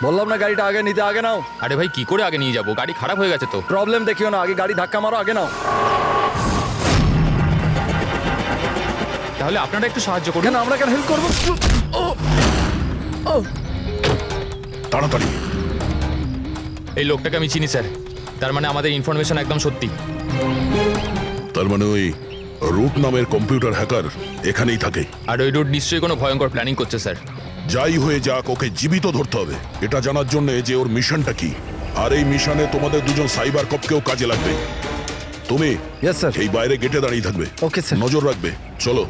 বললাম না গাড়িটা আগে নিতে, আগে নাও। আরে ভাই কি করে আগে নিয়ে যাবো, গাড়ি খারাপ হয়ে গেছে তো। প্রবলেম দেখিও না, আগে গাড়ি ধাক্কা মারো, আগে নাও। তাহলে আপনারা একটু সাহায্য করুন। কেন, আমরা কেন হেল্প করবো? ও ও তাড়াতাড়ি। এই লোকটাকে আমি চিনি স্যার, তার মানে আমাদের ইনফরমেশন একদম সত্যি। তার মানে ওই রুট নামের কম্পিউটার হ্যাকার এখানেই থাকে। আর ওই রুট নিশ্চয়ই কোনো ভয়ঙ্কর প্ল্যানিং করছে স্যার। যাই হয়ে যাক, ওকে জীবিত ধরতে হবে, এটা জানার জন্য যে ওর মিশনটা কি। আর এই মিশনে তোমাদের দুজন সাইবার কপকেও কাজে লাগবে। তুমি ইয়েস স্যার। এই বাইরে গেটে দাঁড়িয়ে থাকবে। Okay sir. নজর রাখবে। চলো।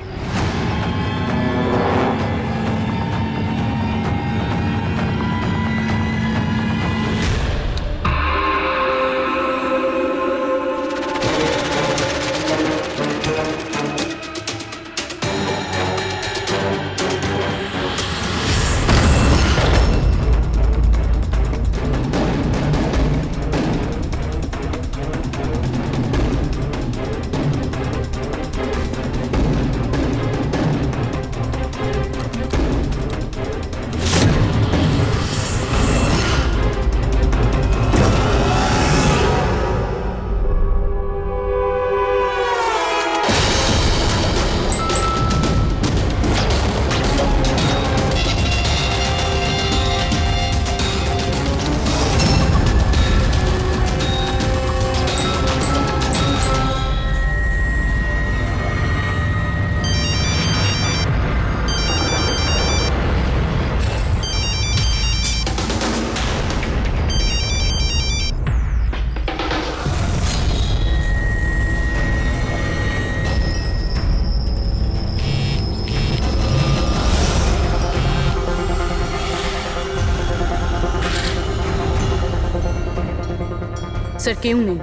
স্যার কেউ নেই।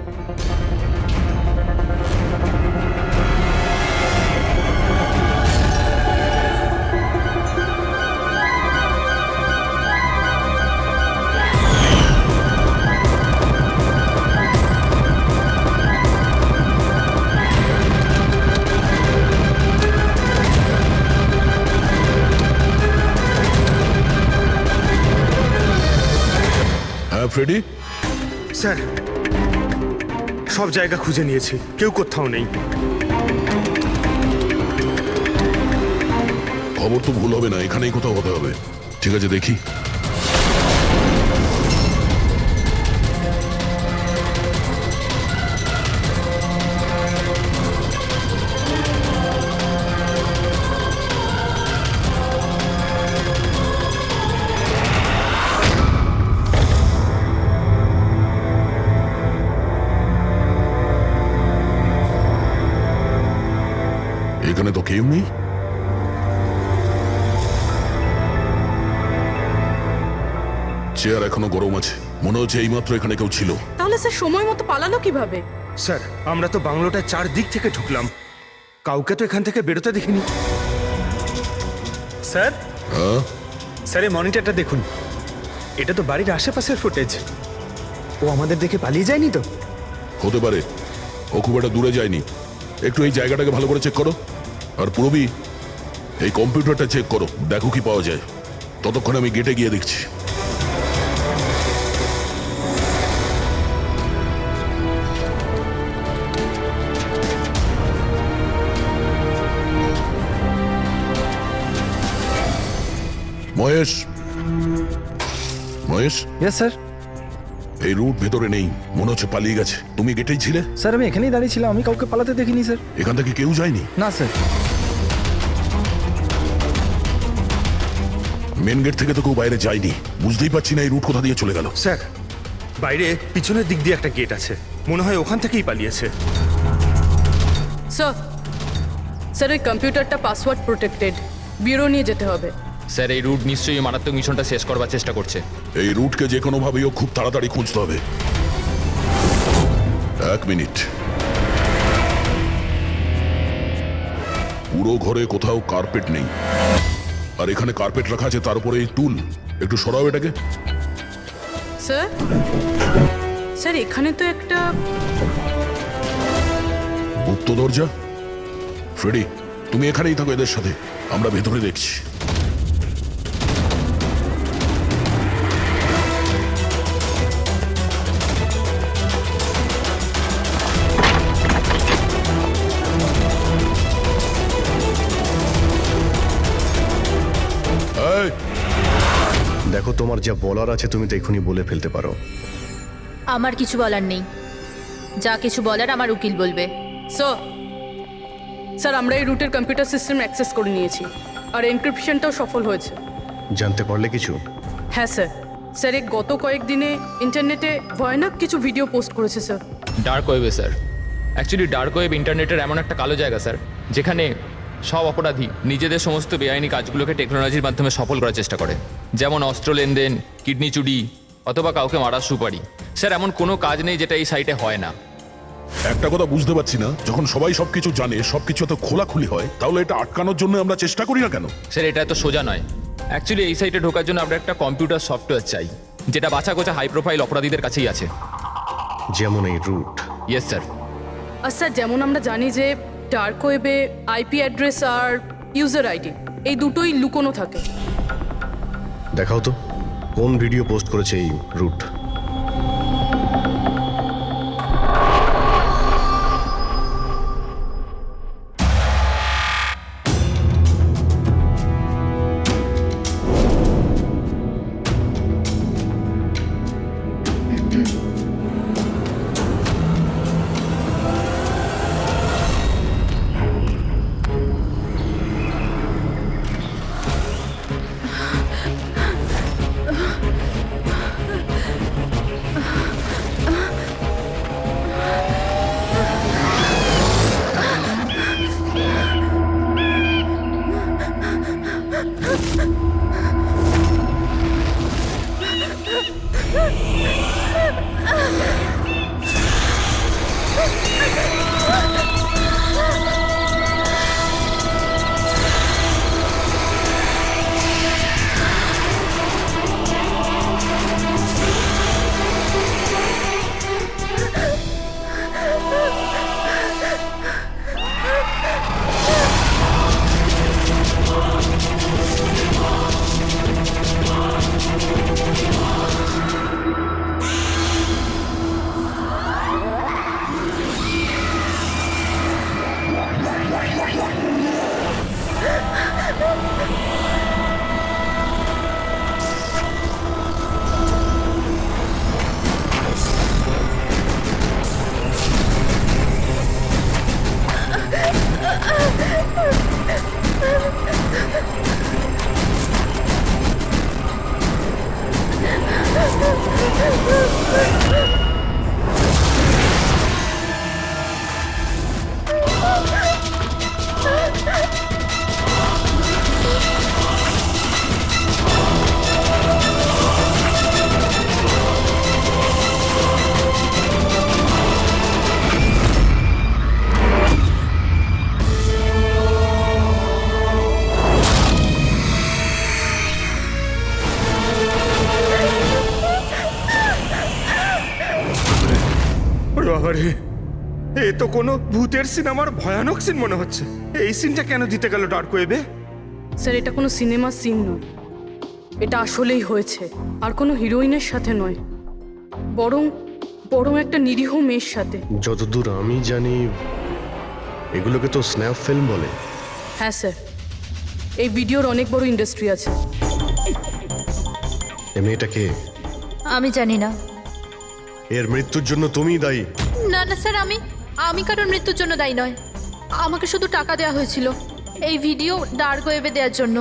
হ্যাঁ ফ্রেডি। স্যার সব জায়গা খুঁজে নিয়েছি, কেউ কোথাও নেই। খবর তো ভুল হবে না, এখানেই কোথাও হতে হবে। ঠিক আছে, দেখি। এখানে তো কেউ নেই। চেয়ার এখনো গরম আছে, মনে হচ্ছে এইমাত্র এখানে কেউ ছিল। তাহলে স্যার সময় মতো পালালো কিভাবে? স্যার আমরা তো বাংলোটার চারদিক থেকে ঢুকলাম, কাউকে তো এখান থেকে বেরোতে দেখিনি। স্যার হ্যাঁ, স্যার এই মনিটরটা দেখুন, এটা তো বাড়ির আশেপাশের ফুটেজ। ও আমাদের দেখে পালিয়ে যায়নি তো? হতে পারে, ও খুব একটা দূরে যায়নি। একটু এই জায়গাটাকে ভালো করে চেক করো। আর পুরবি, এই কম্পিউটারটা চেক করো, দেখো কি পাওয়া যায়। ততক্ষণ আমি গেটে গিয়ে দেখছি। Mahesh, Mahesh, yes sir. এই রুট ভেতরে নেই, মনে হচ্ছে পালিয়ে গেছে। তুমি গেটেই ছিলে? স্যার আমি এখানেই দাঁড়িয়ে ছিলাম, আমি কাউকে পালাতে দেখিনি স্যার। এখান থেকে কেউ যায়নি? না স্যার। মেন গেট থেকে তো কেউ বাইরে যায়নি। বুঝতেই পারছি না এই রুট কোথা দিয়ে চলে গেল। স্যার বাইরে পিছনের দিক দিয়ে একটা গেট আছে, মনে হয় ওখান থেকেই পালিয়েছে। স্যার স্যার ওই কম্পিউটারটা পাসওয়ার্ড প্রোটেক্টেড, ব্যুরো নিয়ে যেতে হবে। স্যার এই রুট নিশ্চয়ই মারাত্মক মিশনটা শেষ করবার চেষ্টা করছে। এই রুটকে যে কোনো ভাবেই খুব তাড়াতাড়ি খুঁজতে হবে। 1 মিনিট। পুরো ঘরে কোথাও কার্পেট নেই, আর এখানে কার্পেট রাখা আছে, তার উপরে এই টুল। একটু সরাও এটাকে। স্যার স্যার এখানে তো একটা গুপ্ত দরজা। ফ্রেডি, তুমি এখানেই থাকো এদের সাথে, আমরা ভেতরে দেখছি। তোমার যা বলার আছে তুমি তো এখনই বলে ফেলতে পারো। আমার কিছু বলার নেই, যা কিছু বলার আমার উকিল বলবে। স্যার আমরা এই রুটের কম্পিউটার সিস্টেম অ্যাক্সেস করে নিয়েছি আর এনক্রিপশনটাও সফল হয়েছে। জানতে পারলে কিছু? হ্যাঁ স্যার এই গত কয়েকদিনে ইন্টারনেটে ভয়ানক কিছু ভিডিও পোস্ট করেছে স্যার। ডার্ক ওয়েবে স্যার। অ্যাকচুয়ালি ডার্ক ওয়েব ইন্টারনেটের এমন একটা কালো জায়গা স্যার, যেখানে সব অপরাধী নিজেদের সমস্ত বেআইনি কাজগুলোকে টেকনোলজির মাধ্যমে সফল করার চেষ্টা করে, যেমন অস্ত্র লেনদেন, কিডনি চুরি অথবা কাউকে মারার সুপারি। স্যার এমন কোনো কাজ নেই যেটা এই সাইটে হয় না। একটা কথা বুঝতে পারছি না, যখন সবাই সবকিছু জানে, সবকিছু এত খোলাখুলি হয়, তাহলে এটা আটকানোর জন্য আমরা চেষ্টা করি না কেন? স্যার এটা এত সোজা নয়। অ্যাকচুয়ালি এই সাইটে ঢোকার জন্য আমরা একটা কম্পিউটার সফটওয়্যার চাই, যেটা বাছা গোছা হাই প্রোফাইল অপরাধীদের কাছেই আছে। যেমন এই রুট। Yes sir. আর স্যার যেমন আমরা জানি যে ডার্ক ওয়েবে আইপি অ্যাড্রেস আর ইউজার আইডি এই দুটোই লুকোনো থাকে। দেখাও তো কোন ভিডিও পোস্ট করেছে এই রুট। আরে এ তো কোনো ভূতের সিনেমার ভয়ানক সিন মনে হচ্ছে। এই সিনটা কেন দিতে গেল ডার্ক ওয়েবে? স্যার এটা কোনো সিনেমার সিন নয়, এটা আসলেই হয়েছে। আর কোনো হিরোইনের সাথে নয়, বরং বরং একটা নিরীহ মেয়ের সাথে। যতদূর আমি জানি এগুলোকে তো স্ন্যাপ ফিল্ম বলে। হ্যাঁ স্যার, এই ভিডিওর অনেক বড় ইন্ডাস্ট্রি আছে। এ মেয়েটাকে আমি জানি না। এর মৃত্যুর জন্য তুমিই দায়ী। না না স্যার, আমি কারোর মৃত্যুর জন্য দায়ী নয়। আমাকে শুধু টাকা দেওয়া হয়েছিল এই ভিডিও ডার্ক ওয়েবে দেওয়ার জন্য,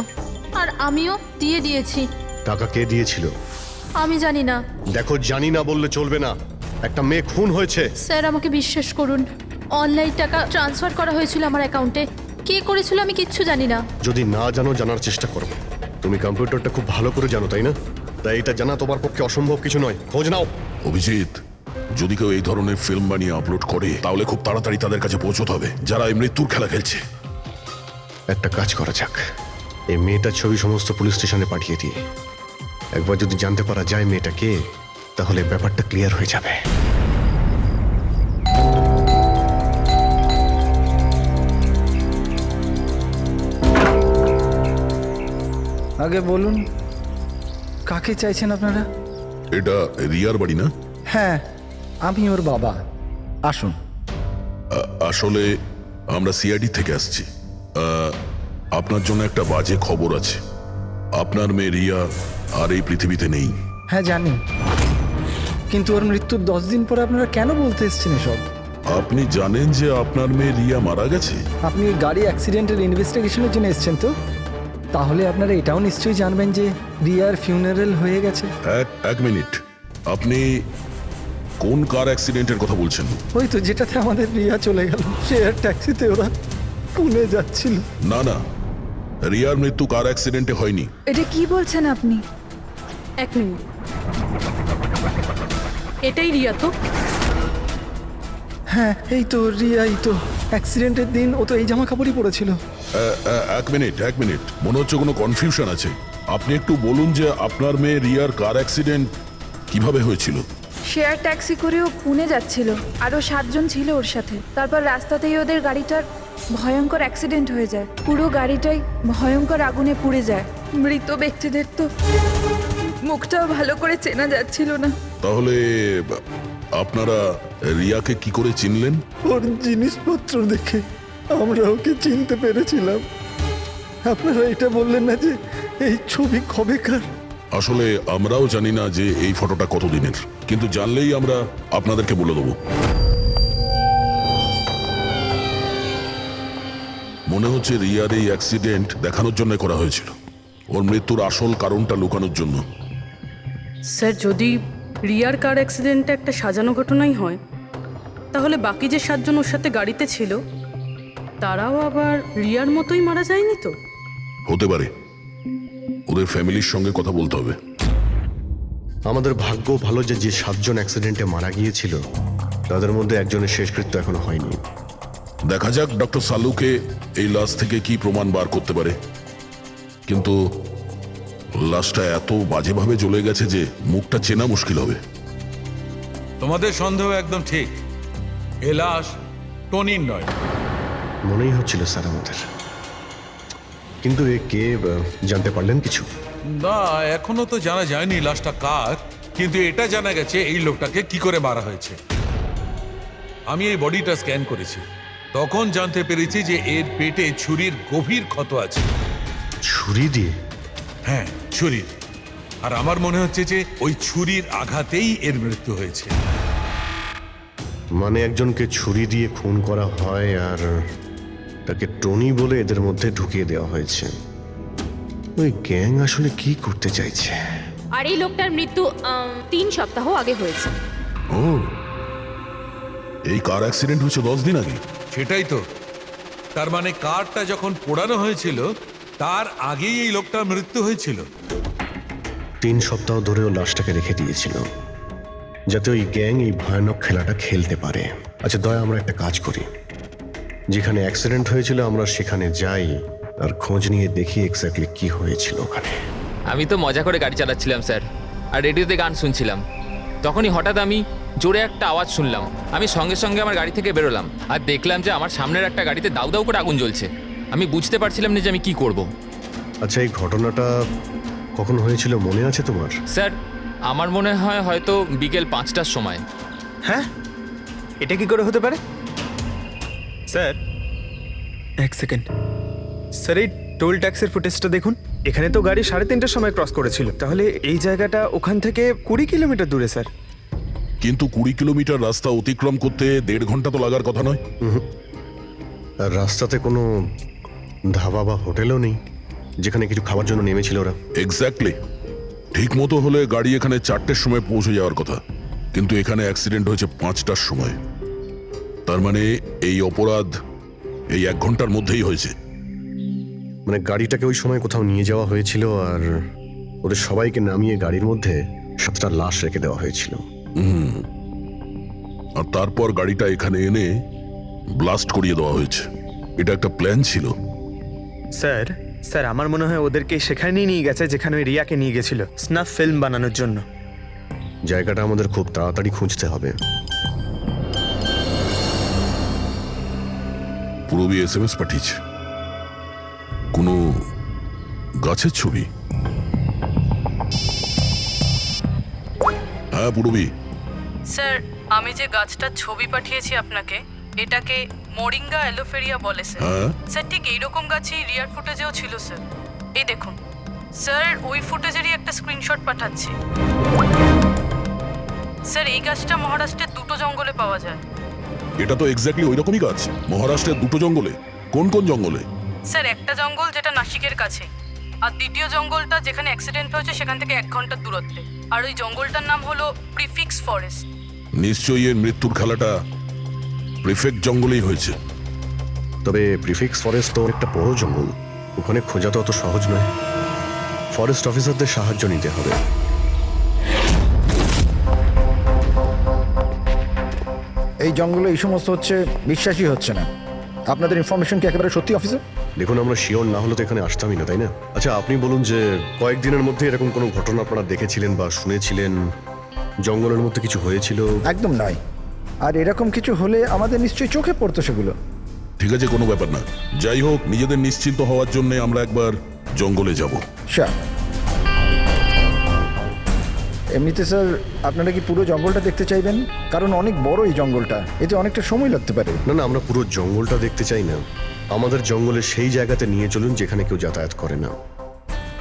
আর আমিও দিয়েছি। টাকা কে দিয়েছিল? আমি জানি না। দেখো, জানি না বললে চলবে না। একটা মেয়ে খুন হয়েছে। স্যার আমাকে বিশ্বাস করুন, অনলাইন টাকা ট্রান্সফার করা হয়েছিল আমার অ্যাকাউন্টে। কে করেছিল আমি কিচ্ছু জানি না। যদি না জানো, জানার চেষ্টা করো। তুমি কম্পিউটারটা খুব ভালো করে জানো, তাই না? তাই এটা জানা তোমার পক্ষে অসম্ভব কিছু নয়। খোঁজ নাও। অভিজিৎ, যদি কেউ এই ধরনের ফিল্ম বানিয়ে আপলোড করে, তাহলে খুব তাড়াতাড়ি তাদের কাছে পৌঁছতে হবে, যারা এই মৃত্যুর খেলা খেলছে। একটা কাজ করা যাক, এই মেয়েটার ছবি সমস্ত পুলিশ স্টেশনে পাঠিয়ে দিই। একবার যদি জানতে পারা যায় মেয়েটা কে, তাহলে ব্যাপারটা ক্লিয়ার হয়ে যাবে। আগে বলুন, কাকে চাইছেন আপনারা? এটা রিয়ার বাড়ি না? হ্যাঁ, আমি ওর বাবা। আসুন। আসলে আমরা সিআইডি থেকে আসছি। আপনার জন্য একটা বাজে খবর আছে। আপনার মেয়ে রিয়া আর এই পৃথিবীতে নেই। হ্যাঁ জানি, কিন্তু ওর মৃত্যুর 10 দিন পরে আপনারা কেন বলতে এসছেন এসব? আপনি জানেন যে আপনার মেয়ে রিয়া মারা গেছে? আপনি ওই গাড়ি অ্যাক্সিডেন্টের ইনভেস্টিগেশনের জন্য এসছেন তো? তাহলে আপনারা এটাও নিশ্চয়ই জানবেন যে রিয়ার ফিউনারেল হয়ে গেছে। এক মিনিট, আপনি কোন কার অ্যাক্সিডেন্টের কথা বলছেন? ওই তো যেটাতে আমাদের রিয়া চলে গেল, শেয়ার ট্যাক্সিতে ওরা পুনে যাচ্ছিল। না না, রিয়ার মৃত্যু কার অ্যাক্সিডেন্টে হয়নি। এটা কি বলছেন আপনি? এক মিনিট, এটাই রিয়া তো? হ্যাঁ এই তো রিয়াই তো। অ্যাক্সিডেন্টের দিন ও তো এই জামা কাপড়ই পরেছিল। এক মিনিট, মনে হচ্ছে কোনো কনফিউশন আছে। আপনি একটু বলুন যে আপনার মেয়ে রিয়ার কার অ্যাক্সিডেন্ট কিভাবে হয়েছিল? শেয়ার ট্যাক্সি করেও পুনে যাচ্ছিল, আরও 7 জন ছিল ওর সাথে। তারপর রাস্তাতেই ওদের গাড়িটার ভয়ঙ্কর অ্যাক্সিডেন্ট হয়ে যায়। পুরো গাড়িটাই ভয়ঙ্কর আগুনে পুড়ে যায়। মৃত ব্যক্তিদের তো মুখটাও ভালো করে চেনা যাচ্ছিল না। তাহলে আপনারা রিয়াকে কি করে চিনলেন? ওর জিনিসপত্র দেখে আমরা ওকে চিনতে পেরেছিলাম। আপনারা এটা বললেন না যে এই ছবি কবেকার? আসলে আমরাও জানি না যে এই ফটোটা কতদিনের, কিন্তু জানলেই আমরা আপনাদেরকে বলে দেবো। মনে হচ্ছে রিয়ার এই অ্যাক্সিডেন্ট দেখানোর জন্য করা হয়েছিল, ওর মৃত্যুর আসল কারণটা লুকানোর জন্য। স্যার, যদি রিয়ার কার অ্যাক্সিডেন্টটা একটা সাজানো ঘটনাই হয়, তাহলে বাকি যে 7 জন ওর সাথে গাড়িতে ছিল তারাও আবার রিয়ার মতোই মারা যায়নি তো? হতে পারে, ওদের ফ্যামিলির সঙ্গে কথা বলতে হবে। আমাদের ভাগ্য ভালো যে 7 জন অ্যাক্সিডেন্টে মারা গিয়েছিল তাদের মধ্যে একজনের শেষকৃত্য এখনো হয়নি। দেখা যাক ডক্টর সালুকে এই লাশ থেকে কি প্রমাণ বার করতে পারে। কিন্তু লাশটা এত বাজেভাবে জ্বলে গেছে যে মুখটা চেনা মুশকিল হবে। তোমাদের সন্দেহ একদম ঠিক। এ লাশ টনির নয়। মনেই হচ্ছিল স্যার আমাদের, কিন্তু এ কে জানতে পারলেন কিছু? না, এখনো তো জানা যায়নি লাশটা কার, কিন্তু এটা জানা গেছে এই লোকটাকে কি করে মারা হয়েছে। আমি এই বডিটা স্ক্যান করেছি, তখন জানতে পেরেছি যে এর পেটে ছুরির গভীর ক্ষত আছে। ছুরি দিয়ে? হ্যাঁ, ছুরির। আর আমার মনে হচ্ছে যে ওই ছুরির আঘাতেই এর মৃত্যু হয়েছে। মানে একজনকে ছুরি দিয়ে খুন করা হয় আর তাকে টনি বলে এদের মধ্যে ঢুকিয়ে দেওয়া হয়েছে। ওই গ্যাং আসলে কি করতে চাইছে? আর এই লোকটার মৃত্যু 3 সপ্তাহ আগে হয়েছে। ও, এই কার অ্যাক্সিডেন্ট হয়েছে 10 দিন আগে? সেটাই তো। তার মানে কারটা যখন পোড়ানো হয়েছিল তার আগেই এই লোকটার মৃত্যু হয়েছিল। 3 সপ্তাহ ধরেও লাশটাকে রেখে দিয়েছিল যাতে ওই গ্যাং এই ভয়ানক খেলাটা খেলতে পারে। আচ্ছা দয়া, আমরা একটা কাজ করি, যেখানে অ্যাক্সিডেন্ট হয়েছিল আমরা সেখানে যাই আর খোঁজ নিয়ে দেখি এক্স্যাক্টলি কি হয়েছিল ওখানে। আমি তো মজা করে গাড়ি চালাচ্ছিলাম স্যার, আর রেডিওতে গান শুনছিলাম। তখনই হঠাৎ আমি জোরে একটা আওয়াজ শুনলাম। আমি সঙ্গে সঙ্গে আমার গাড়ি থেকে বেরোলাম আর দেখলাম যে আমার সামনের একটা গাড়িতে দাউ দাউ করে আগুন জ্বলছে। আমি বুঝতে পারছিলাম না যে আমি কি করব। আচ্ছা, এই ঘটনাটা কখন হয়েছিল মনে আছে তোমার? স্যার, আমার মনে হয় হয়তো বিকেল 5টার সময়। হ্যাঁ, এটা কি করে হতে পারে? স্যার, এক সেকেন্ড। স্যার, এই টোল ট্যাক্সের ফুটেজটা দেখুন। এখানে তো গাড়ি 3:30টার সময় ক্রস করেছিল, তাহলে এই জায়গাটা ওখান থেকে 20 কিলোমিটার দূরে স্যার। কিন্তু 20 কিলোমিটার রাস্তা অতিক্রম করতে 1.5 ঘন্টা তো লাগার কথা নয়। আর রাস্তাতে কোনো ধাবা বা হোটেলও নেই যেখানে কিছু খাওয়ার জন্য নেমেছিল ওরা। এক্স্যাক্টলি, ঠিক মতো হলে গাড়ি এখানে 4টের সময় পৌঁছে যাওয়ার কথা, কিন্তু এখানে অ্যাক্সিডেন্ট হয়েছে 5টার সময়। তার মানে এই অপরাধ এই 1 ঘন্টার মধ্যেই হয়েছে। মানে গাড়িটাকে ওই সময় কোথাও নিয়ে যাওয়া হয়েছিল আর ওদের সবাইকে নামিয়ে গাড়ির মধ্যে 7টা লাশ রেখে দেওয়া হয়েছিল। আর তারপর গাড়িটা এখানে এনে ব্লাস্ট করিয়ে দেওয়া হয়েছে। এটা একটা প্ল্যান ছিল। স্যার, স্যার আমার মনে হয় ওদেরকে সেখানেই নিয়ে গেছে যেখানে ওই রিয়াকে নিয়ে গেছিল স্নাফ ফিল্ম বানানোর জন্য। জায়গাটা আমাদের খুব তাড়াতাড়ি খুঁজতে হবে। পুরবী SMS পাঠিয়েছে, কোনো গাছের ছবি। হ্যাঁ পুরবী। স্যার, আমি যে গাছটার ছবি পাঠিয়েছি আপনাকে, এটাকে মোরিঙ্গা অ্যালোফেরিয়া বলে স্যার। হ্যাঁ, স্যার, ঠিক এইরকম গাছই রিয়ার ফুটেজেও ছিল স্যার। এই দেখুন স্যার ওই ফুটেজেরই একটা স্ক্রিনশট পাঠাচ্ছি। স্যার এই গাছটা মহারাষ্ট্রের দুটো জঙ্গলে পাওয়া যায়। এটা তো এক্স্যাক্টলি ওই রকমই গাছ। মহারাষ্ট্রের দুটো জঙ্গলে? কোন কোন জঙ্গলে? স্যার একটা জঙ্গল যেটা নাসিকের কাছে, আর দ্বিতীয় জঙ্গলটা যেখানে অ্যাক্সিডেন্ট হয়েছে সেখান থেকে 1 ঘন্টার দূরত্বে। আর ওই জঙ্গলটার নাম হলো প্রিফিক্স ফরেস্ট। নিশ্চয়ই এর মৃত্যুর খেলাটা প্রিফেক্ট জঙ্গলেই হয়েছে। তবে প্রিফিক্স ফরেস্ট তো একটা বড় জঙ্গল, ওখানে খোঁজা তো অত সহজ নয়। ফরেস্ট অফিসারদের সাহায্য নিতে হবে। এই জঙ্গলে এই সমস্ত হচ্ছে, বিশ্বাসই হচ্ছে না। আপনাদের ইনফরমেশন কি একেবারে সত্যি অফিসার? দেখুন, আমরা শিওর না হলে তো এখানে আসতামই না, তাই না? আচ্ছা, আপনি বলুন যে কয়েকদিনের মধ্যে এরকম কোনো ঘটনা আপনারা দেখেছিলেন বা শুনেছিলেন? জঙ্গলের মধ্যে কিছু হয়েছিল? একদম নয়। আর এরকম কিছু হলে আমাদের নিশ্চয়ই চোখে পড়তো সেগুলো। ঠিক আছে, কোনো ব্যাপার না। যাই হোক, নিজেদের নিশ্চিন্ত হওয়ার জন্য আমরা একবার জঙ্গলে যাব। স্যার, এমনিতে স্যার আপনারা কি পুরো জঙ্গলটা দেখতে চাইবেন? কারণ অনেক বড় এই জঙ্গলটা, এতে অনেকটা সময় লাগতে পারে। না না, আমরা পুরো জঙ্গলটা দেখতে চাই না। আমাদের জঙ্গলে সেই জায়গাতে নিয়ে চলুন যেখানে কেউ যাতায়াত করে না,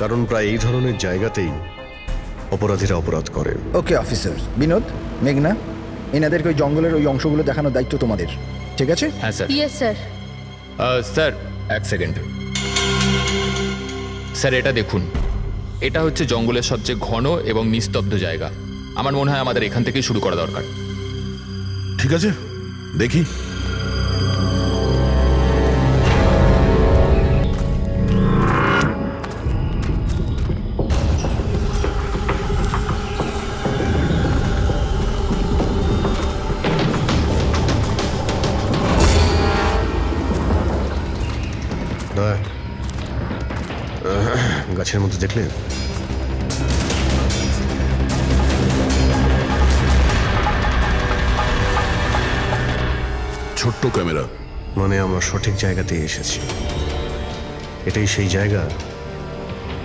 কারণ প্রায় এই ধরনের জায়গাতেই অপরাধীরা অপরাধ করে। Okay officer. বিনোদ, মেঘনা, এনাদেরকে ওই জঙ্গলের ওই অংশগুলো দেখানোর দায়িত্ব তোমাদের, ঠিক আছে? হ্যাঁ sir. Yes sir. Sir 1 second. Sir এটা দেখুন, এটা হচ্ছে জঙ্গলের সবচেয়ে ঘন এবং নিস্তব্ধ জায়গা। আমার মনে হয় আমাদের এখান থেকেই শুরু করা দরকার। ঠিক আছে, দেখি। দয়া, গাছের মধ্যে দেখলেন? ছোট্ট ক্যামেরা। মানে আমরা সঠিক জায়গাতেই এসেছি। এটাই সেই জায়গা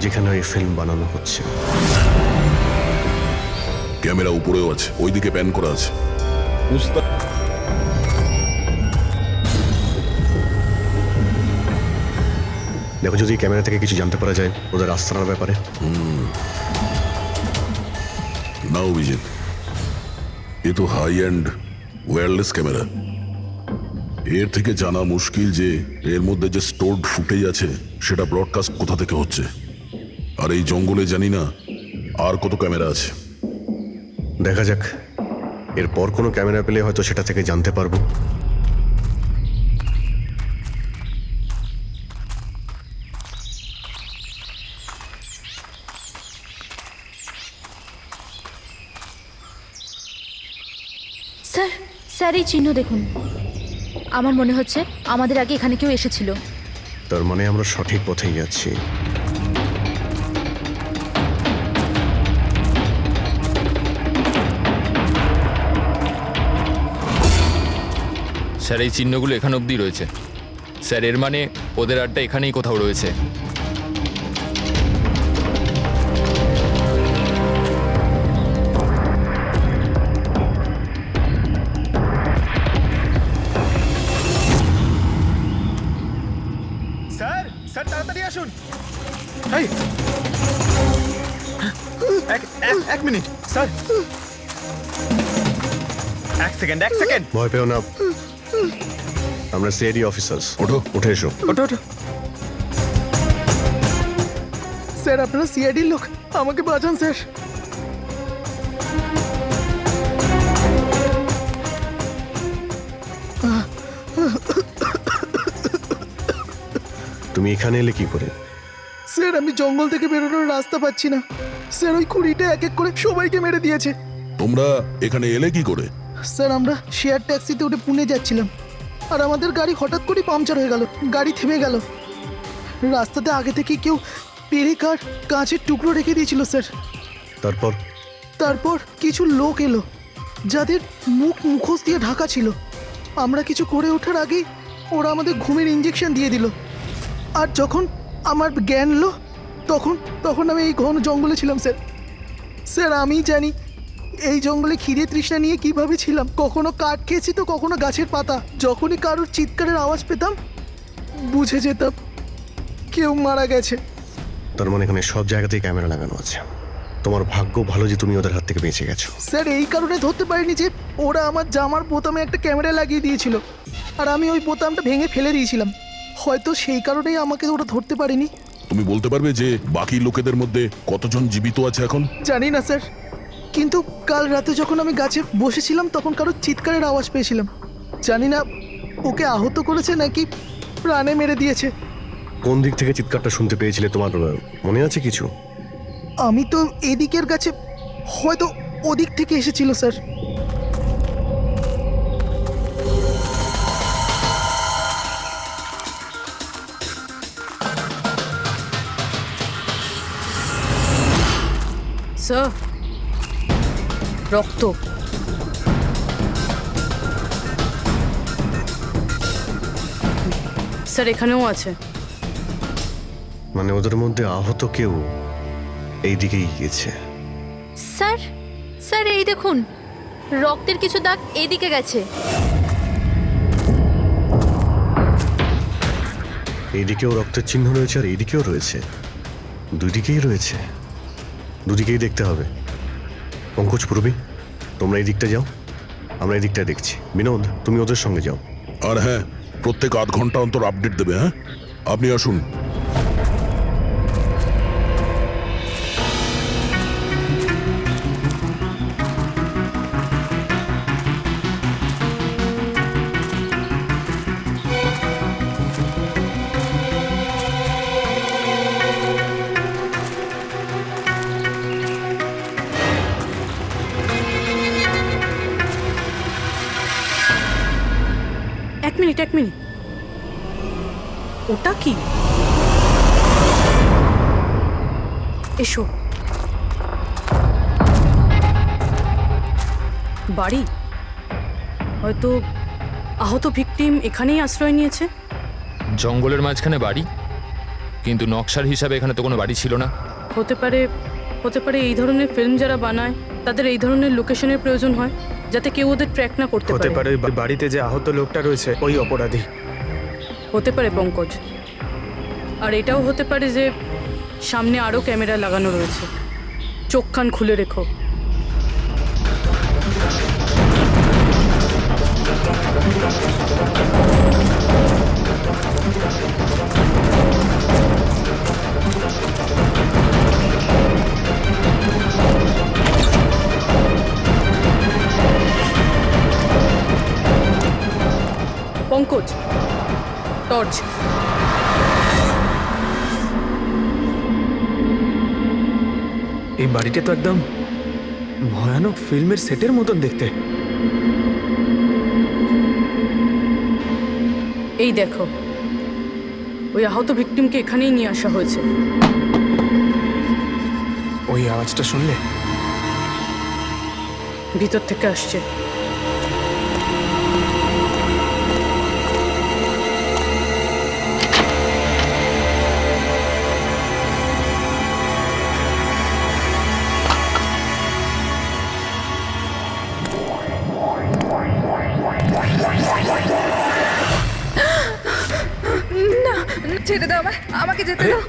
যেখানে এই ফিল্ম বানানো হচ্ছে। ক্যামেরা উপরেও আছে, ওইদিকে প্যান করা আছে। দেখো, যদি ক্যামেরা থেকে কিছু জানতে পারা যায় ওদের আস্তানার ব্যাপারে। না অভিজিৎ, এ তো হাই অ্যান্ড ওয়্যারলেস ক্যামেরা। এর থেকে জানা মুশকিল যে এর মধ্যে যে স্টোরড ফুটেজ আছে সেটা ব্রডকাস্ট কোথা থেকে হচ্ছে। আর এই জঙ্গলে জানি না আর কত ক্যামেরা আছে। দেখা যাক, এরপর কোনো ক্যামেরা পেলে হয়তো সেটা থেকে জানতে পারবো। স্যার, স্যার এই চিহ্ন দেখুন। আমার মনে হচ্ছে আমাদের আগে এখানে কেউ এসেছিল। তার মানে আমরা সঠিক পথেই যাচ্ছি। স্যার এই চিহ্নগুলো এখান অবধি রয়েছে। স্যার এর মানে ওদের আড্ডা এখানেই কোথাও রয়েছে। স্যার, স্যার তাড়াতাড়ি আসুন। এই, এক মিনিট স্যার। 1 সেকেন্ড। ভয় পেও না, আমরা সিআইডি অফিসার্স। ওঠো। উঠে এসো। ওঠো ওঠো। স্যার আপনারা সিআইডির লোক, আমাকে বাঁচান স্যার। তুমি এখানে এলে কি করে? স্যার আমি জঙ্গল থেকে বেরোনোর রাস্তা পাচ্ছি না। স্যার ওই খুঁড়িটা এক এক করে সবাইকে মেরে দিয়েছে। তোমরা এখানে এলে কি করে? স্যার আমরা শেয়ার ট্যাক্সিতে উঠে পুনে যাচ্ছিলাম, আর আমাদের গাড়ি হঠাৎ করে পাংচার হয়ে গেল, গাড়ি থেমে গেল। রাস্তাতে আগে থেকে কেউ পেরেক আর কাঁচের টুকরো রেখে দিয়েছিল স্যার। তারপর কিছু লোক এলো যাদের মুখোশ দিয়ে ঢাকা ছিল। আমরা কিছু করে ওঠার আগেই ওরা আমাদের ঘুমের ইঞ্জেকশন দিয়ে দিল। আর যখন আমার জ্ঞান এলো তখন আমি এই ঘন জঙ্গলে ছিলাম স্যার। স্যার আমি জানি এই জঙ্গলে খিদে তৃষ্ণা নিয়ে কিভাবে ছিলাম। কখনো কাঠ খেয়েছি তো কখনো গাছের পাতা। যখনই কারোর চিৎকারের আওয়াজ পেতাম বুঝে যেতাম কেউ মারা গেছে। তার মানে এখানে সব জায়গাতেই ক্যামেরা লাগানো আছে। তোমার ভাগ্য ভালো যে তুমি ওদের হাত থেকে বেঁচে গেছো। স্যার এই কারণে ধরতে পারিনি যে ওরা আমার জামার বোতামে একটা ক্যামেরা লাগিয়ে দিয়েছিল, আর আমি ওই বোতামটা ভেঙে ফেলে দিয়েছিলাম। হয়তো সেই কারণেই আমাকে ওরা ধরতে পারেনি। তুমি বলতে পারবে যে বাকি লোকেদের মধ্যে কতজন জীবিত আছে এখন? জানি না স্যার, কিন্তু কাল রাতে যখন আমি গাছে বসেছিলাম তখন কারো চিৎকারের আওয়াজ পেয়েছিলাম। জানি না ওকে আহত করেছে নাকি প্রাণে মেরে দিয়েছে। কোন দিক থেকে চিৎকারটা শুনতে পেয়েছিলে তোমার মনে আছে কিছু? আমি তো এদিকের গাছে, হয়তো ওদিক থেকে এসেছিল স্যার। স্যার, রক্ত। স্যার এখানেও আছে। মানে ওদের মধ্যে আহত কেউ এই দিকেই গিয়েছে। স্যার, স্যার এই দেখুন, রক্তের কিছু দাগ এদিকে গেছে। এইদিকেও রক্তের চিহ্ন রয়েছে আর এইদিকেও রয়েছে, দুই দিকেই রয়েছে, দুদিকেই দেখতে হবে। পঙ্কজ, পূর্বী, তোমরা এই দিকটা যাও, আমরা এই দিকটা দেখছি। বিনোদ, তুমি ওদের সঙ্গে যাও। আর হ্যাঁ, প্রত্যেক আধ ঘন্টা অন্তর আপডেট দেবে। হ্যাঁ, আপনি আসুন। এক মিনিট, ওটা কি? এসো। বাড়ি, হয়তো আহত ভিকটিম এখানেই আশ্রয় নিয়েছে। জঙ্গলের মাঝখানে বাড়ি, কিন্তু নকশার হিসাবে এখানে তো কোনো বাড়ি ছিল না। হতে পারে এই ধরনের ফিল্ম যারা বানায় তাদের এই ধরনের লোকেশনের প্রয়োজন হয়, যাতে কেউ ওদের ট্র্যাক না করতে হতে পারে। পারে ওই বাড়িতে যে আহত লোকটা রয়েছে ওই অপরাধী। হতে পারে পঙ্কজ। আর এটাও হতে পারে যে সামনে আরও ক্যামেরা লাগানো রয়েছে। চোখ কান খুলে রেখো। পঙ্কজ, টর্চ। এই বাড়িটা তো একদম ভয়ানক ফিল্মের সেটের মতন দেখতে। এই দেখো, ওই আহত ভিকটিমকে এখানেই নিয়ে আসা হয়েছে। ওই আওয়াজটা শুনলে? ভিতর থেকে আসছে। না, ছেড়ে দাও আমাকে যেতে দাও।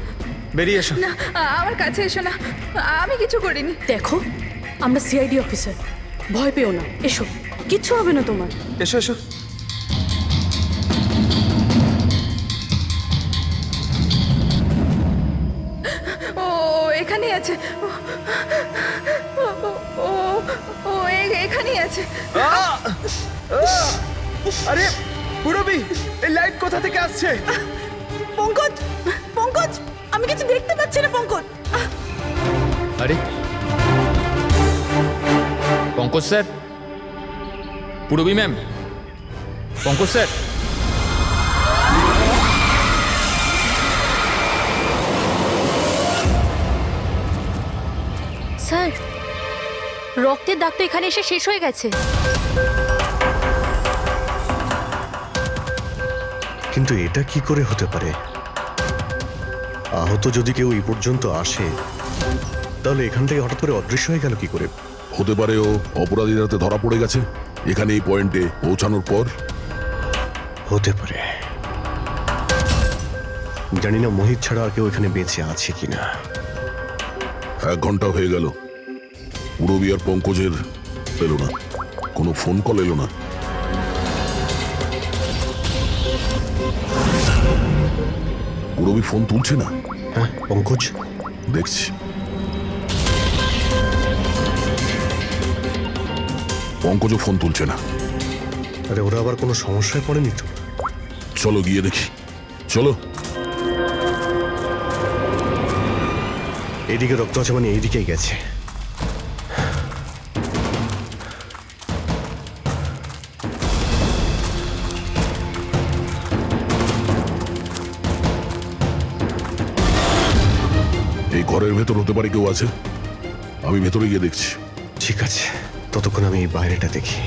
বেরিয়ে এসো। না, আমার কাছে এসো না, আমি কিছু করিনি। দেখো, আমরা সিআইডি অফিসার, ভয় পেও না। এসো, কিচ্ছু হবে না তোমার। এসো এসো। ও এখানেই আছে, ও এখানেই আছে। আরে পুরবি, এই লাইট কোথা থেকে আসছে? পঙ্কজ, আমি কিছু দেখতে পাচ্ছি না। পঙ্কজ, আরে Pankaj sir, Purabi ma'am, Pankaj sir. Sir, রক্তের দাগ তো এখানে এসে শেষ হয়ে গেছে। কিন্তু এটা কি করে হতে পারে? আহত যদি কেউ এই পর্যন্ত আসে, তাহলে এখান থেকে হঠাৎ করে অদৃশ্য হয়ে গেল কি করে? হতে পারে ও অপরাধীর হাতে ধরা পড়ে গেছে এখানে এই পয়েন্টে পৌঁছানোর পর। হতে পারে, জানি না মোহিত ছাড়া আর কেউ এখানে বেঁচে আছে কিনা। 1 ঘন্টা হয়ে গেল, পুরবী আর পঙ্কজের এলো না, কোনো ফোন কল এলো না। পুরবী ফোন তুলছে না। হ্যাঁ পঙ্কজ, দেখছি। পঙ্কজও ফোন তুলছে না। আরে ওরা আবার কোনো সমস্যায় পড়েনি তো? চলো গিয়ে দেখি, চলো। এইদিকে রক্ত আছে মানে এইদিকেই গেছে। এই ঘরের ভেতর হতে পারে কেউ আছে, আমি ভেতরে গিয়ে দেখছি। ঠিক আছে, ততক্ষণ আমি এই বাইরেটা দেখি।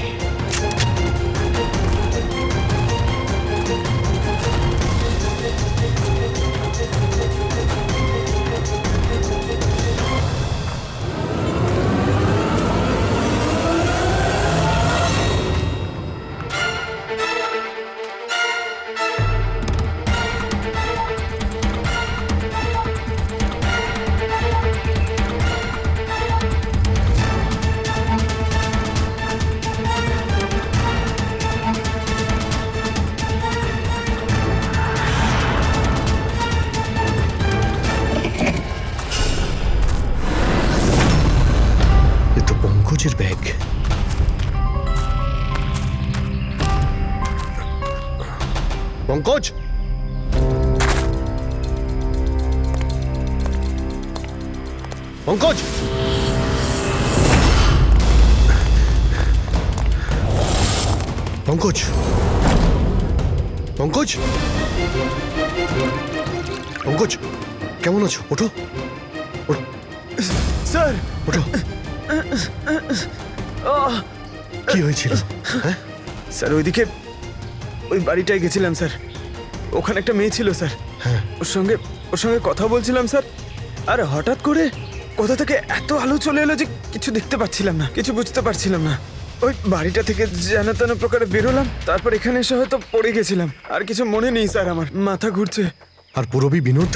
এ তো পঙ্কজের ব্যাগ। পঙ্কজ, পঙ্কজ, পঙ্কজ, পঙ্কজ, পঙ্কজ, কেমন আছো? ওঠো, স্যার ওঠো। কি হয়েছিল? হ্যাঁ স্যার ওইদিকে ওই বাড়িটায় গেছিলাম স্যার, ওখানে একটা মেয়ে ছিল স্যার। হ্যাঁ। ওর সঙ্গে কথা বলছিলাম স্যার, আর হঠাৎ করে কোথা থেকে এত আলো চলে এলো যে কিছু দেখতে পাচ্ছিলাম না, কিছু বুঝতে পারছিলাম না। ওই বাড়িটা থেকে যেন তেন প্রকারে বেরোলাম, তারপর এখানে এসে হয়তো পড়ে গেছিলাম। আর কিছু মনে নেই স্যার, আমার মাথা ঘুরছে। আর পুরবী, বিনোদ,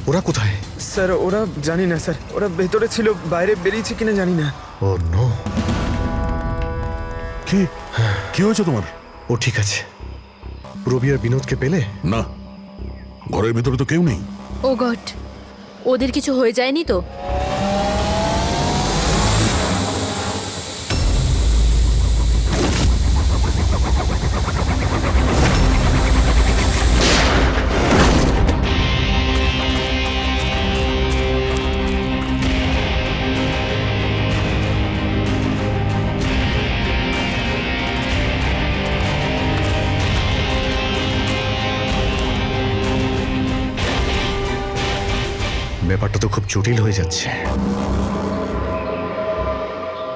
ওরা কোথায়? স্যার ওরা জানি না স্যার, ওরা ভেতরে ছিল, বাইরে বেরিয়েছে কিনা জানি না। ও নো। কি কি হয়েছে তোমার? ও ঠিক আছে। পুরবী আর বিনোদকে পেলে? না, ঘরের ভেতরে তো কেউ নেই। ও গড, ওদের কিছু হয়ে যায়নি তো? ব্যাপারটা তো খুব জটিল হয়ে যাচ্ছে।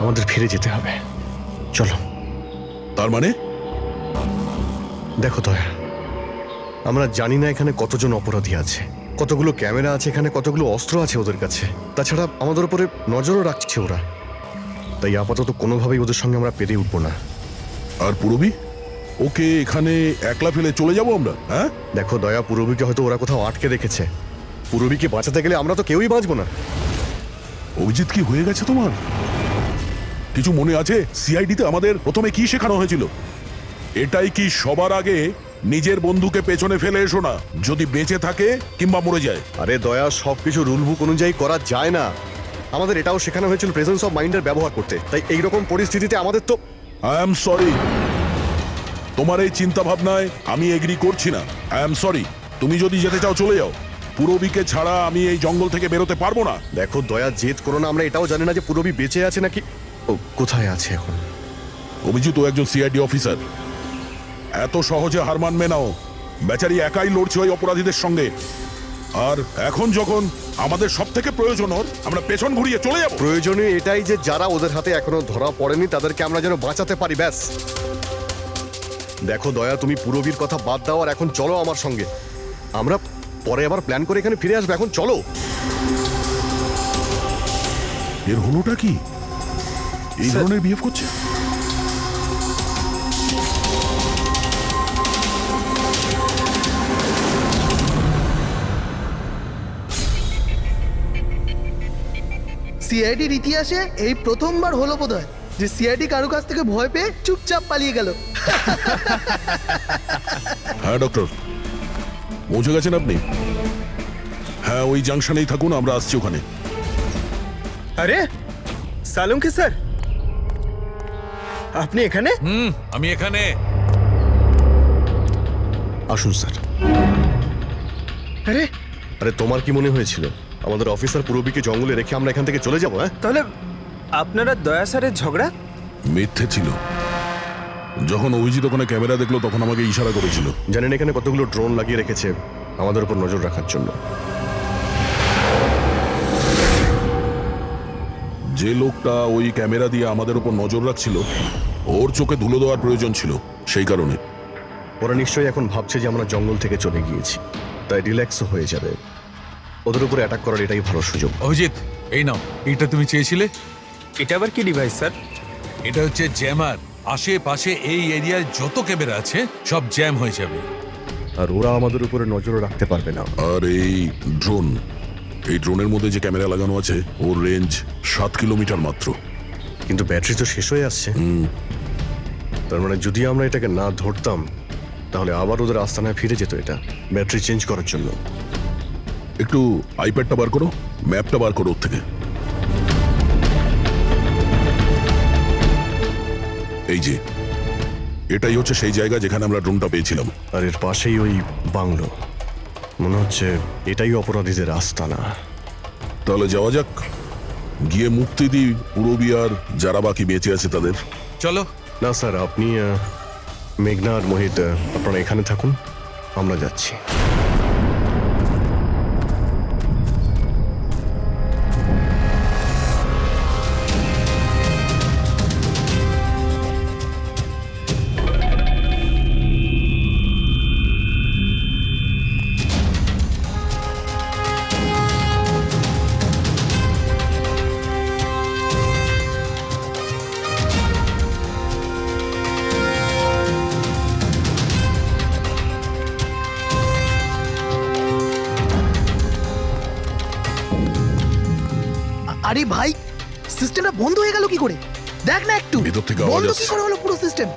আমাদের ফিরে যেতে হবে, চলো। তার মানে দেখো দয়া, আমরা জানি না এখানে কতজন অপরাধী আছে, কতগুলো ক্যামেরা আছে এখানে, কতগুলো অস্ত্র আছে ওদের কাছে। তাছাড়া আমাদের উপরে নজরও রাখছে ওরা। তাই আপাতত কোনোভাবেই ওদের সঙ্গে আমরা পেরে উঠবো না। আর পুরবী, ওকে এখানে একলা ফেলে চলে যাবো আমরা? হ্যাঁ দেখো দয়া, পুরবীকে হয়তো ওরা কোথাও আটকে রেখেছে। পুরবীকে বাঁচাতে গেলে আমরা তো কেউই বাঁচবো না। অভিজিৎ, কি হয়ে গেছে তোমার? কিছু মনে আছে সিআইডিতে আমাদের প্রথমে কি শেখানো হয়েছিল? এটাই কি সবার আগে নিজের বন্ধুকে পেছনে ফেলে এসো না, যদি বেঁচে থাকে কিংবা মরে যায়। আরে দয়া, সবকিছু রুল বুক অনুযায়ী করা যায় না। আমাদের এটাও শেখানো হয়েছিল প্রেজেন্স অফ মাইন্ডের ব্যবহার করতে। তাই এইরকম পরিস্থিতিতে আমাদের তো আই এম সরি, তোমার এই চিন্তা ভাবনায় আমি এগ্রি করছি না। আই এম সরি, তুমি যদি যেতে চাও চলে যাও। পুরবীকে ছাড়া আমি এই জঙ্গল থেকে বেরোতে পারবো না। দেখো দয়া, জেদ করো না। আমরা এটাও জানি না যে পুরবী বেঁচে আছে নাকি ও কোথায় আছে এখন। অভিজিৎ, ও একজন সিআইডি অফিসার, এত সহজে হার মানবে নাও। বেচারি একাই লড়ছে ওই অপরাধীদের সঙ্গে। আর এখন যখন আমাদের সব থেকে প্রয়োজন ওর, আমরা পেছন ঘুরিয়ে চলে যাব। প্রয়োজনীয় এটাই যে যারা ওদের হাতে এখনো ধরা পড়েনি তাদেরকে আমরা যেন বাঁচাতে পারি, ব্যাস। দেখো দয়া, তুমি পুরবীর কথা বাদ দাও আর এখন চলো আমার সঙ্গে। আমরা পরে আবার প্ল্যান করে এখানে ফিরে আসবো, এখন চলো। এর হলোটা কি? এই ধরনের বিহেভ করছে? সিআইডির ইতিহাসে এই প্রথমবার হলো বোধহয় যে সিআইডি কারো কাছ থেকে ভয় পেয়ে চুপচাপ পালিয়ে গেল। হ্যাঁ ডক্টর, পৌঁছে গেছেন আপনি? হ্যাঁ, ওই জাংশনেই থাকুন, আমরা আসছি ওখানে। আরে সালুঙ্কি স্যার, আপনি এখানে? আমি এখানে। আসুন স্যার। আরে আরে তোমার কি মনে হয়েছিল আমাদের অফিসার পূরবীকে জঙ্গলে রেখে আমরা এখান থেকে চলে যাবো? হ্যাঁ, তাহলে আপনারা দয়া স্যারের ঝগড়া? মিথ্যে ছিল। যখন অভিজিৎ ওখানে ক্যামেরা দেখলো তখন আমাকে ইশারা করেছিল। জানেন এখানে কতগুলো ড্রোন লাগিয়ে রেখেছে আমাদের উপর নজর রাখার জন্য। যে লোকটা ওই ক্যামেরা দিয়ে আমাদের উপর নজর রাখছিল ওর চোখে ধুলো দেওয়ার প্রয়োজন ছিল, সেই কারণে। ওরা নিশ্চয়ই এখন ভাবছে যে আমরা জঙ্গল থেকে চলে গিয়েছি, তাই রিল্যাক্সও হয়ে যাবে। ওদের উপরে অ্যাটাক করার এটাই ভালো সুযোগ। অভিজিৎ, এই নাও, এইটা তুমি চেয়েছিলে। এটা আবার কি ডিভাইস স্যার? এটা হচ্ছে জ্যামার। আশেপাশে এই এরিয়ায় যত ক্যামেরা আছে সব জ্যাম হয়ে যাবে। আর ওরা আমাদের উপরে নজর রাখতে পারবে না। আর এই ড্রোন, এই ড্রোনের মধ্যে যে ক্যামেরা লাগানো আছে ওর রেঞ্জ 7 কিলোমিটার মাত্র। কিন্তু ব্যাটারি তো শেষ হয়ে আসছে। তার মানে যদি আমরা এটাকে না ধরতাম তাহলে আবার ওদের আস্তানায় ফিরে যেত এটা ব্যাটারি চেঞ্জ করার জন্য। একটু আইপ্যাডটা বার করো, ম্যাপটা বার করো ওর থেকে। এই যে, এটাই হচ্ছে সেই জায়গা যেখানে আমরা ড্রোনটা পেয়েছিলাম। আর এর পাশেই ওই বাংলো, মনে হচ্ছে এটাই অপরাধীদের আস্তানা। তাহলে যাওয়া যাক, গিয়ে মুক্তি দিই পূরবী আর যারা বাকি বেঁচে আছে তাদের। চলো। না স্যার, আপনি মেঘনা আর মোহিত আপনারা এখানে থাকুন, আমরা যাচ্ছি। আরে ভাই, সিস্টেমটা বন্ধ হয়ে গেল কি করে? দেখ না একটু, ভিতর থেকে আওয়াজ বন্ধ কি আসছে। করে হলো পুরো সিস্টেম?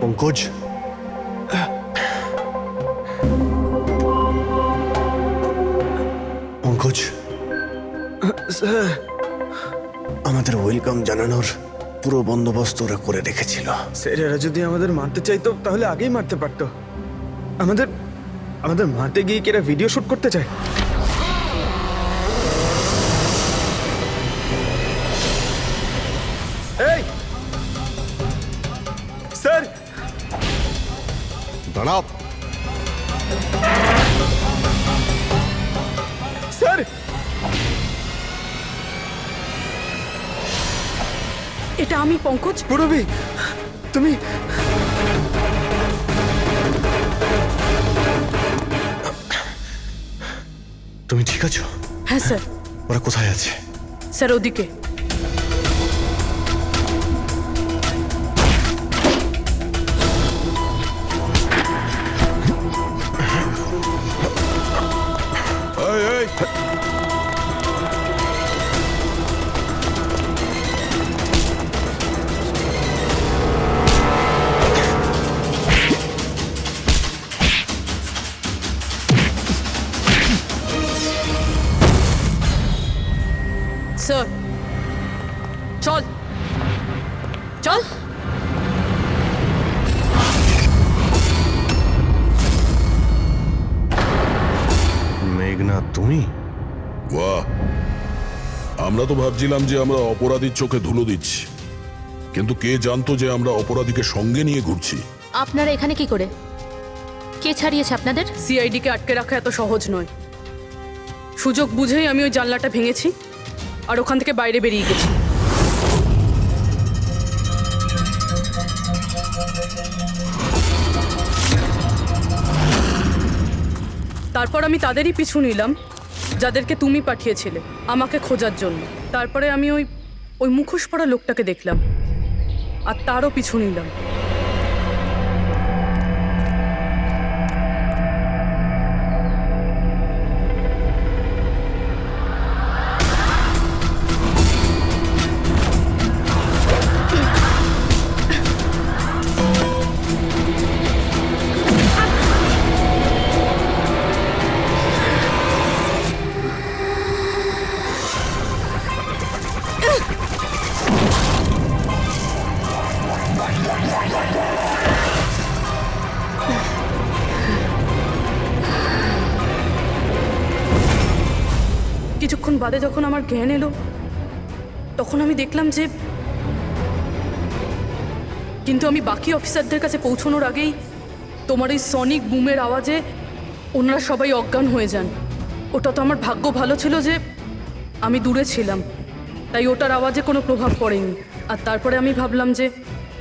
পঙ্কজ, পঙ্কজ, আমাদের ওয়েলকাম জানানোর পুরো বন্দোবস্ত ওরা করে রেখেছিল। স্যার, এরা যদি আমাদের মারতে চাইতো তাহলে আগেই মারতে পারতো। আমাদের আমাদের মারতে গিয়ে কি এরা ভিডিও শুট করতে চায়? এই স্যার, দাঁড়াও। স্যার, এটা আমি পঙ্কজ। পূরবী, তুমি তুমি ঠিক আছো? হ্যাঁ স্যার। ওরা কোথায় আছে? স্যার ওদিকে। এই, এই, স্যার চল চল। মেঘনা, তুমি? বাহ, আমরা তো ভাবছিলাম যে আমরা অপরাধীর চোখে ধুলো দিচ্ছি, কিন্তু কে জানতো যে আমরা অপরাধীকে সঙ্গে নিয়ে ঘুরছি। আপনারা এখানে কি করে? কে ছাড়িয়েছে আপনাদের? সিআইডিকে আটকে রাখা এত সহজ নয়। সুযোগ বুঝেই আমি ওই জানলাটা ভেঙেছি আর ওখান থেকে বাইরে বেরিয়ে গেছি। তারপর আমি তাদেরই পিছু নিলাম যাদেরকে তুমি পাঠিয়েছিলে আমাকে খোঁজার জন্য। তারপরে আমি ওই মুখোশ পরা লোকটাকে দেখলাম আর তারও পিছু নিলাম। কিছুক্ষণ বাদে যখন আমার জ্ঞান এলো তখন আমি দেখলাম যে কিন্তু আমি বাকি অফিসারদের কাছে পৌঁছানোর আগেই তোমার এই সনিক বুমের আওয়াজে ওনারা সবাই অজ্ঞান হয়ে যান। ওটা তো আমার ভাগ্য ভালো ছিল যে আমি দূরে ছিলাম, তাই ওটার আওয়াজে কোনো প্রভাব পড়েনি। আর তারপরে আমি ভাবলাম যে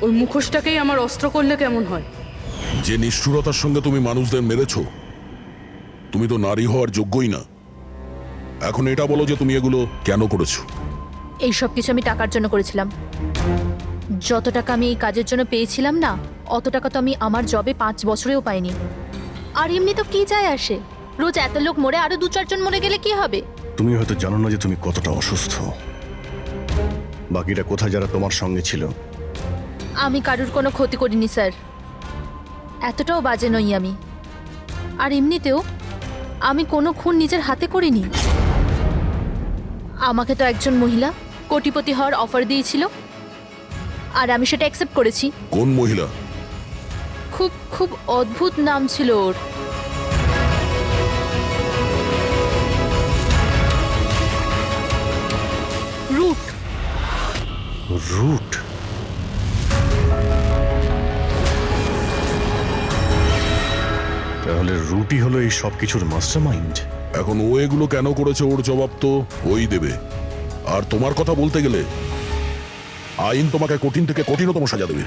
ওই মুখোশটাকেই আমার অস্ত্র করলে কেমন হয়। যে নিষ্ঠুরতার সঙ্গে তুমি মানুষদের মেরেছো, তুমি তো নারী হওয়ার যোগ্যই না। এখন এটা বলো যে তুমি এগুলো কেন করেছো? এই সব কিছু আমি টাকার জন্য করেছিলাম। যত টাকা আমি এই কাজের জন্য পেয়েছিলাম না, অত টাকা তো আমি আমার জবে 5 বছরেও পাইনি। আর এমনি তো কি যায় আসে, রোজ এত লোক মরে আরো 2-4 জন মরে গেলে কি হবে? তুমি হয়তো জানো না যে তুমি কতটা অসুস্থ। বাকিরা কোথায় যারা তোমার সঙ্গে ছিল? আমি কারুর কোনো ক্ষতি করিনি স্যার, এতটাও বাজে নই আমি। আর এমনিতেও আমি কোনো খুন নিজের হাতে করিনি। আমাকে তো একজন মহিলা কোটিপতি হওয়ার অফার দিয়েছিল আর আমি সেটা অ্যাকসেপ্ট করেছি। কোন মহিলা? খুব খুব অদ্ভুত নাম ছিল ওর। রুট। রুট? তাহলে রুটই হলো এই সব কিছুর মাস্টারমাইন্ড। এখন ও এগুলো কেন করেছে ওর জবাব তো ওই দেবে। আর তোমার কথা বলতে গেলে আইন তোমাকে কঠিন থেকে কঠিনতম সাজা দেবে।